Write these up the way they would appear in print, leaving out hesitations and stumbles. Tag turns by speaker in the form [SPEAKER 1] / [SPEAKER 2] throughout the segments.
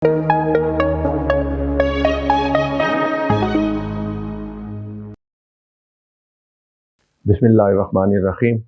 [SPEAKER 1] बिस्मिल्लाहिर्रहमानिर्रहीम।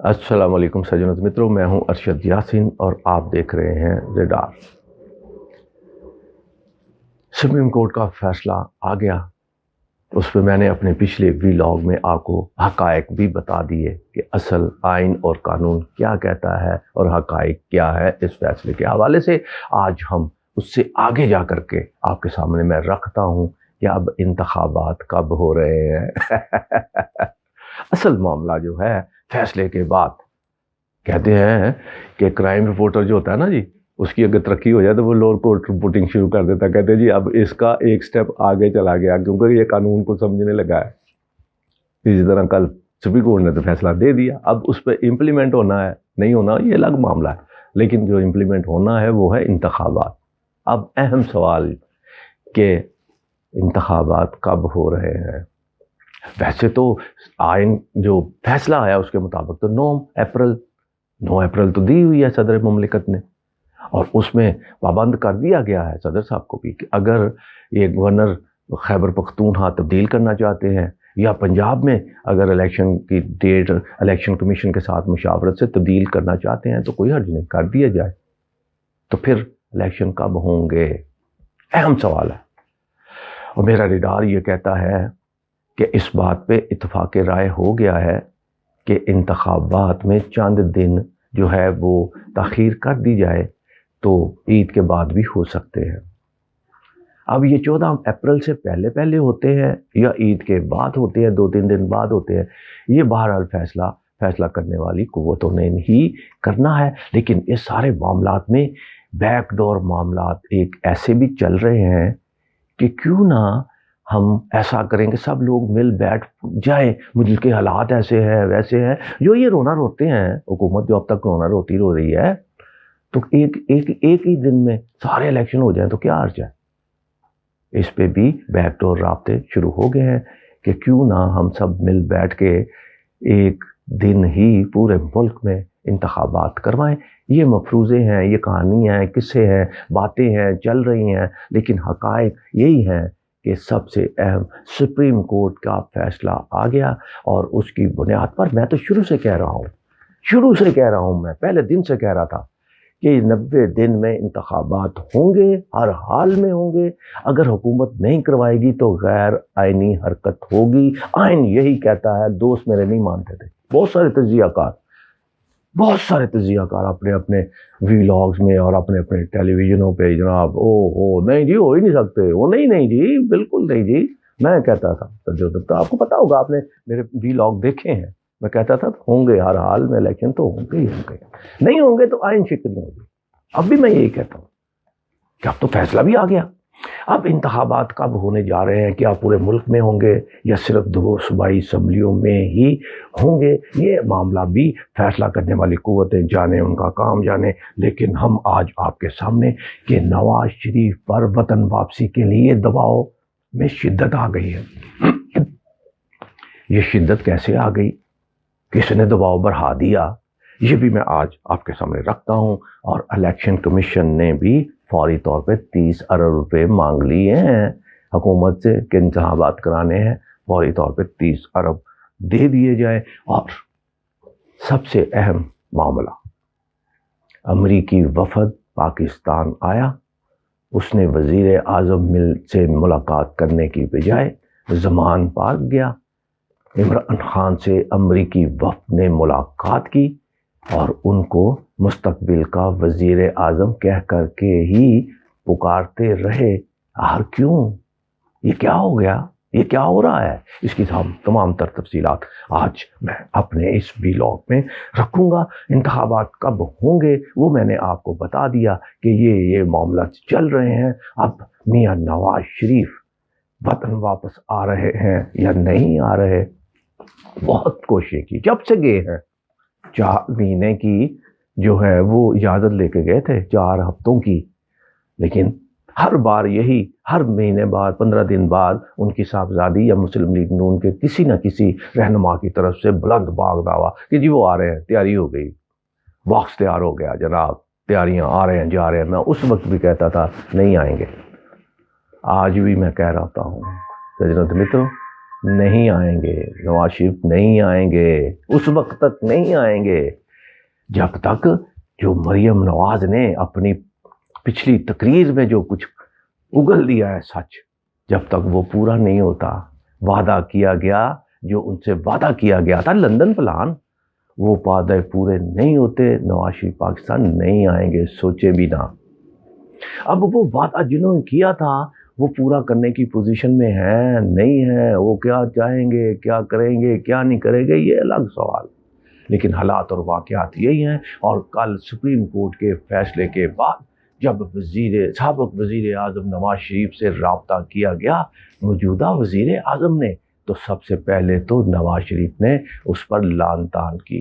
[SPEAKER 1] अस्सलाम वालेकुम सज्जनों मित्रों, मैं हूं अरशद यासीन और आप देख रहे हैं रेडार। सुप्रीम कोर्ट का फैसला आ गया। उस पर मैंने अपने पिछले व्लॉग में आपको हकायक भी बता दिए कि असल आइन और कानून क्या कहता है और हकायक क्या है इस फैसले के हवाले से। आज हम उससे आगे जा कर के आपके सामने मैं रखता हूं कि अब इंतखाबात कब हो रहे हैं। असल मामला जो है फैसले के बाद कहते हैं कि क्राइम रिपोर्टर जो होता है ना जी, उसकी अगर तरक्की हो जाए तो वो लोअर कोर्ट रिपोर्टिंग शुरू कर देता है। कहते हैं जी अब इसका एक स्टेप आगे चला गया क्योंकि ये कानून को समझने लगा है। इसी तरह कल सुप्रीम कोर्ट ने तो फैसला दे दिया, अब उस पर इम्प्लीमेंट होना है नहीं होना ये अलग मामला है, लेकिन जो इम्प्लीमेंट होना है वो है इंतखाबात। अब अहम सवाल कि इंतखाबात कब हो रहे हैं। वैसे तो आइन जो फैसला आया उसके मुताबिक तो 9 अप्रैल तो दी हुई है सदर मुमलिकत ने, और उसमें पाबंद कर दिया गया है सदर साहब को भी कि अगर ये गवर्नर खैबर पख्तूनख्वा तब्दील करना चाहते हैं या पंजाब में अगर इलेक्शन की डेट इलेक्शन कमीशन के साथ मुशावरत से तब्दील करना चाहते हैं तो कोई हर्ज नहीं, कर दिया जाए। तो फिर इलेक्शन कब होंगे, अहम सवाल है। और मेरा रेडार ये कहता है कि इस बात पे इत्तफाक राय हो गया है कि इंतखाबात में चंद दिन जो है वो ताख़ीर कर दी जाए तो ईद के बाद भी हो सकते हैं। अब ये 14 अप्रैल से पहले होते हैं या ईद के बाद होते हैं, 2-3 दिन बाद होते हैं, ये बहरहाल फैसला करने वाली कुव्वतों ने ही करना है। लेकिन इस सारे मामलात में बैकडोर मामलात एक ऐसे भी चल रहे हैं कि क्यों ना हम ऐसा करें कि सब लोग मिल बैठ जाएं, मुल्क के हालात ऐसे हैं वैसे हैं, जो ये रोना रोते हैं हुकूमत जो अब तक रोना रोती रो रही है, तो एक ही दिन में सारे इलेक्शन हो जाएं तो क्या अर्ज है। इस पे भी बैकडोर राब्ते शुरू हो गए हैं कि क्यों ना हम सब मिल बैठ के एक दिन ही पूरे मुल्क में इंतखाबात करवाएं। ये मफरूज़े हैं, ये कहानियाँ हैं, किस्से हैं, बातें हैं चल रही हैं, लेकिन हकायक यही हैं कि सबसे अहम सुप्रीम कोर्ट का फैसला आ गया। और उसकी बुनियाद पर मैं तो शुरू से कह रहा हूँ, मैं पहले दिन से कह रहा था कि 90 दिन में इंतखाबात होंगे, हर हाल में होंगे। अगर हुकूमत नहीं करवाएगी तो गैर आइनी हरकत होगी। आइन यही कहता है। दोस्त मेरे नहीं मानते थे, बहुत सारे तजियाकार अपने अपने व्लॉग्स में और अपने अपने टेलीविजनों पे जनाब ओ नहीं जी हो ही नहीं सकते, वो नहीं जी बिल्कुल नहीं जी। मैं कहता था तो आपको पता होगा, आपने मेरे व्लॉग देखे हैं, मैं कहता था होंगे हर हाल में इलेक्शन, तो होंगे ही होंगे, नहीं होंगे तो आइन शिकनी होगी। अब भी मैं यही कहता हूँ कि अब तो फैसला भी आ गया। अब इंतखाबात कब होने जा रहे हैं, क्या पूरे मुल्क में होंगे या सिर्फ 2 सूबाई असम्बलियों में ही होंगे, ये मामला भी फैसला करने वाली कुव्वतें जाने, उनका काम जाने। लेकिन हम आज आपके सामने कि नवाज शरीफ पर वतन वापसी के लिए दबाव में शिद्दत आ गई है। ये शिद्दत कैसे आ गई, किसने दबाव बढ़ा दिया, ये भी मैं आज आपके सामने रखता हूँ। और इलेक्शन कमीशन ने भी फौरी तौर पे 30 अरब रुपए मांग लिए हैं हुकूमत से कि इंतखाबात कराने हैं, फौरी तौर पे 30 अरब दे दिए जाए। और सबसे अहम मामला, अमरीकी वफद पाकिस्तान आया, उसने वज़ीर आज़म से मुलाकात करने की बजाय ज़मान पार्क गया। इमरान खान से अमरीकी वफद ने मुलाकात की और उनको मुस्तकबिल का वज़ीर आज़म कह कर के ही पुकारते रहे। क्यों, ये क्या हो गया, ये क्या हो रहा है, इसकी तमाम तर तफसीलात आज मैं अपने इस व्लॉग में रखूँगा। इंतखाबात कब होंगे वो मैंने आपको बता दिया कि ये मामला चल रहे हैं। अब मियाँ नवाज शरीफ वतन वापस आ रहे हैं या नहीं आ रहे, बहुत कोशिश की, जब से गए हैं 4 महीने की जो है वो इजाज़त लेके गए थे, 4 हफ्तों की, लेकिन हर बार यही, हर महीने बाद 15 दिन बाद उनकी साहबजादी या मुस्लिम लीग नून के किसी न किसी रहनुमा की तरफ से बुलंद बाग दावा कि जी वो आ रहे हैं, तैयारी हो गई, बॉक्स तैयार हो गया जनाब, तैयारियां आ रहे हैं जा रहे हैं, मैं उस वक्त भी कहता था नहीं आएंगे। आज भी मैं कह रहा हूँ सज्जनों मित्रों, नहीं आएंगे, नवाज शरीफ नहीं आएंगे, उस वक्त तक नहीं आएंगे जब तक जो मरियम नवाज ने अपनी पिछली तकरीर में जो कुछ उगल दिया है सच, जब तक वो पूरा नहीं होता। वादा किया गया, जो उनसे वादा किया गया था लंदन प्लान, वो वादे पूरे नहीं होते, नवाज शरीफ पाकिस्तान नहीं आएंगे, सोचे भी ना। अब वो वादा जिन्होंने किया था वो पूरा करने की पोजीशन में है नहीं है, वो क्या चाहेंगे, क्या करेंगे, क्या नहीं करेंगे, ये अलग सवाल। लेकिन हालात और वाक़यात यही हैं। और कल सुप्रीम कोर्ट के फैसले के बाद जब साबिक़ वज़ीर आज़म नवाज शरीफ से रब्ता किया गया मौजूदा वज़ीर आज़म ने, तो सबसे पहले तो नवाज शरीफ ने उस पर लान तान की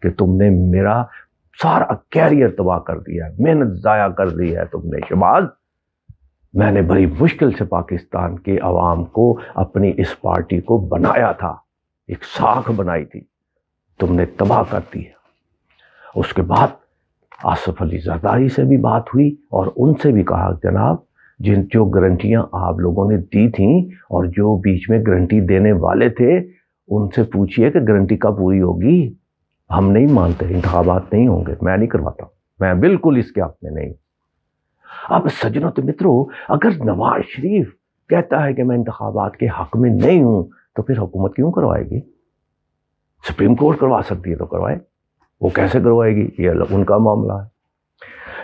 [SPEAKER 1] कि तुमने मेरा सारा कैरियर तबाह कर दिया है, मेहनत ज़ाया कर दी है तुमने शहबाज। मैंने बड़ी मुश्किल से पाकिस्तान के अवाम को, अपनी इस पार्टी को बनाया था, एक साख बनाई थी, तुमने तबाह कर दी है। उसके बाद आसिफ अली जरदारी से भी बात हुई और उनसे भी कहा जनाब जो गारंटियां आप लोगों ने दी थी और जो बीच में गारंटी देने वाले थे उनसे पूछिए कि गारंटी कब पूरी होगी। हम नहीं मानते, इंतखाबात नहीं होंगे, मैं नहीं करवाता, मैं बिल्कुल इसके हक में नहीं। अब सज्जनों तो मित्रों, अगर नवाज शरीफ कहता है कि मैं इंतखाबात के हक में नहीं हूं, तो फिर हुकूमत क्यों करवाएगी? सुप्रीम कोर्ट करवा सकती है तो करवाए, वो कैसे करवाएगी ये उनका मामला है।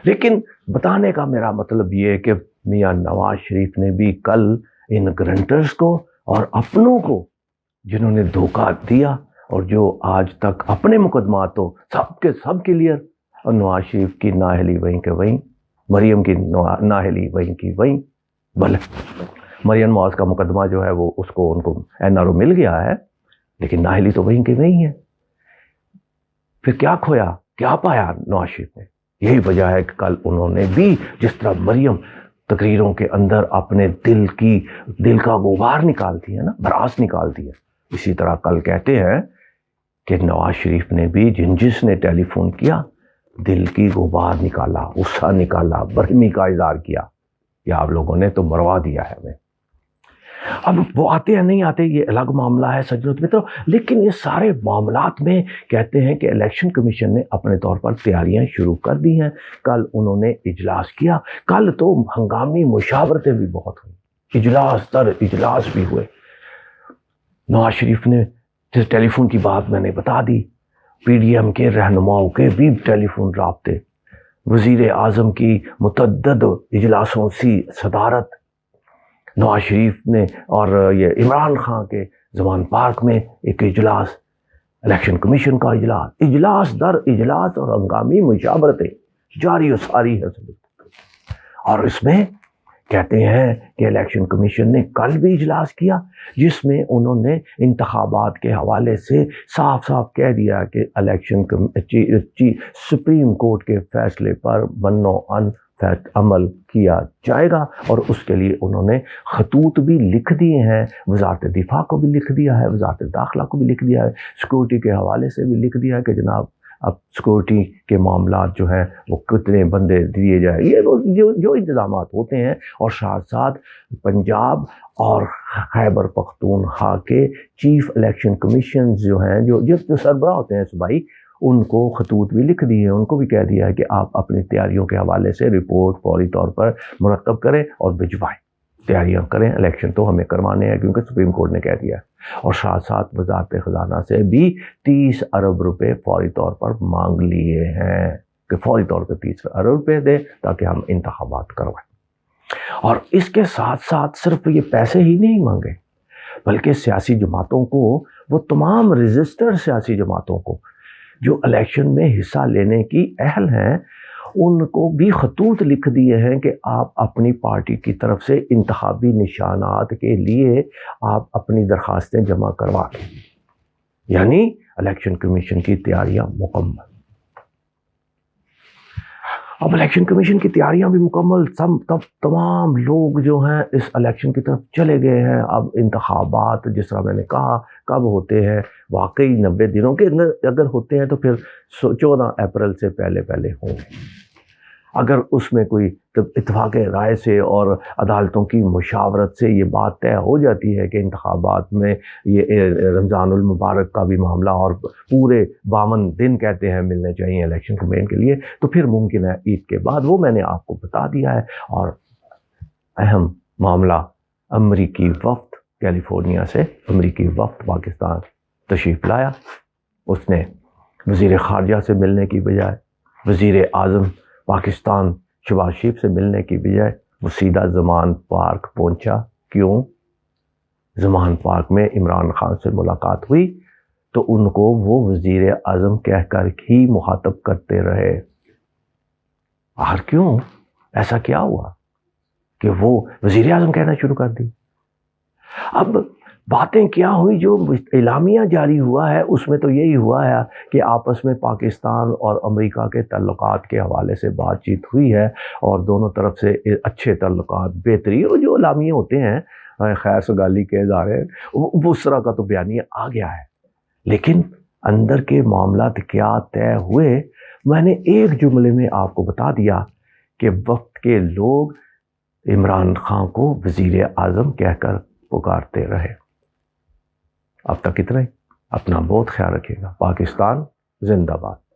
[SPEAKER 1] लेकिन बताने का मेरा मतलब ये है कि मियां नवाज शरीफ ने भी कल इन ग्रंटर्स को और अपनों को जिन्होंने धोखा दिया और जो आज तक अपने मुकदमा तो सबके सब क्लियर, और नवाज शरीफ की नाहली वहीं के वहीं, मरियम की नाहली वहीं की वहीं। भले मरियम नवाज का मुकदमा जो है वो उसको उनको NRO मिल गया है, लेकिन नाहली तो वहीं के वहीं है। फिर क्या खोया, क्या पाया नवाज शरीफ ने? यही वजह है कि कल उन्होंने भी जिस तरह मरियम तकरीरों के अंदर अपने दिल का गुबार निकाल दिया ना, भड़ास निकाल दिया, इसी तरह कल कहते हैं कि नवाज शरीफ ने भी जिसने टेलीफोन किया दिल की गुबार निकाला, गुस्सा निकाला, बरहमी का इजहार किया कि आप लोगों ने तो मरवा दिया है हमें। अब वो आते या नहीं आते ये अलग मामला है सज्जनों मित्रों, लेकिन ये सारे मामलात में कहते हैं कि इलेक्शन कमीशन ने अपने तौर पर तैयारियां शुरू कर दी हैं। कल उन्होंने इजलास किया, कल तो हंगामी मुशावरतें भी बहुत हुई, इजलास दर इजलास भी हुए। नवाज शरीफ ने जिस टेलीफोन की बात मैंने बता दी, PDM के रहनुमाओं के भी टेलीफोन राब्ते, वज़ीर आज़म की मुतअद्दिद इजलासों सी सदारत, नवाज शरीफ ने और ये इमरान खान के जमान पार्क में एक इजलास, इलेक्शन कमीशन का इजलास, इजलास दर इजलास और हंगामी मुशावरतें जारी और सारी है। और इसमें कहते हैं कि इलेक्शन कमीशन ने कल भी इजलास किया जिसमें उन्होंने इंतखाबात के हवाले से साफ साफ कह दिया कि इलेक्शन सुप्रीम कोर्ट के फैसले पर बन्नो-अन अमल किया जाएगा। और उसके लिए उन्होंने खतूत भी लिख दिए हैं, वजारत दिफा को भी लिख दिया है, वजारत दाखिला को भी लिख दिया है, सिक्योरिटी के हवाले से भी लिख दिया है कि जनाब अब सिक्योरिटी के मामला जो हैं वो कितने बंदे दिए जाए, ये जो इंतजाम होते हैं। और साथ साथ पंजाब और खैबर पख्तूनख्वा के चीफ इलेक्शन कमीशन जो हैं, जो सरबराह होते हैं सूबाई, उनको खतूत भी लिख दिए हैं, उनको भी कह दिया है कि आप अपनी तैयारियों के हवाले से रिपोर्ट फौरी तौर पर मुरतब करें और भिजवाएं, तैयारियां करें, इलेक्शन तो हमें करवाने हैं क्योंकि सुप्रीम कोर्ट ने कह दिया है। और साथ साथ वजारत खजाना से भी 30 अरब रुपए फौरी तौर पर मांग लिए हैं कि फौरी तौर पर 30 अरब रुपए दें ताकि हम इंतखाबात करवाएं। और इसके साथ साथ सिर्फ ये पैसे ही नहीं मांगे, बल्कि सियासी जमातों को, वो तमाम रजिस्टर्ड सियासी जमातों को जो इलेक्शन में हिस्सा लेने की अहल हैं, उनको भी खतूत लिख दिए हैं कि आप अपनी पार्टी की तरफ से इंतखाबी निशानात के लिए आप अपनी दरखास्तें जमा करवा लें। यानी इलेक्शन कमीशन की तैयारियां मुकम्मल। अब इलेक्शन कमीशन की तैयारियां भी मुकम्मल, तब तमाम लोग जो हैं इस इलेक्शन की तरफ चले गए हैं। अब इंतखाबात जिस तरह मैंने कहा कब होते हैं, वाकई 90 दिनों के अगर होते हैं तो फिर 14 अप्रैल से पहले होंगे। اگر اس میں کوئی اتفاق رائے سے اور عدالتوں کی مشاورت سے یہ بات طے ہو جاتی ہے کہ انتخابات میں یہ رمضان المبارک کا بھی معاملہ اور پورے 52 دن کہتے ہیں ملنے چاہیے الیکشن کمپین کے لیے، تو پھر ممکن ہے عید کے بعد، وہ میں نے آپ کو بتا دیا ہے۔ اور اہم معاملہ، امریکی وفد کیلیفورنیا سے امریکی وفد پاکستان تشریف لایا، اس نے وزیر خارجہ سے ملنے کی بجائے، وزیر اعظم پاکستان شہباز شریف سے ملنے کی بجائے وہ سیدھا زمان پارک پہنچا۔ کیوں؟ زمان پارک میں عمران خان سے ملاقات ہوئی تو ان کو وہ وزیر اعظم کہہ کر ہی مخاطب کرتے رہے۔ آخر کیوں؟ ایسا کیا ہوا کہ وہ وزیر اعظم کہنا شروع کر دی؟ اب باتیں کیا ہوئی؟ جو اعلامیہ جاری ہوا ہے اس میں تو یہی ہوا ہے کہ آپس میں پاکستان اور امریکہ کے تعلقات کے حوالے سے بات چیت ہوئی ہے اور دونوں طرف سے اچھے تعلقات، بہتری، اور جو اعلامیہ ہوتے ہیں خیر سگالی کے ادارے، وہ اس طرح کا تو بیانیہ آ گیا ہے۔ لیکن اندر کے معاملات کیا طے ہوئے؟ میں نے ایک جملے میں آپ کو بتا دیا کہ وفد کے لوگ عمران خان کو وزیر اعظم کہہ کر پکارتے رہے۔ اب تک اتنا ہی۔ اپنا بہت خیال رکھیے گا۔ پاکستان زندہ باد۔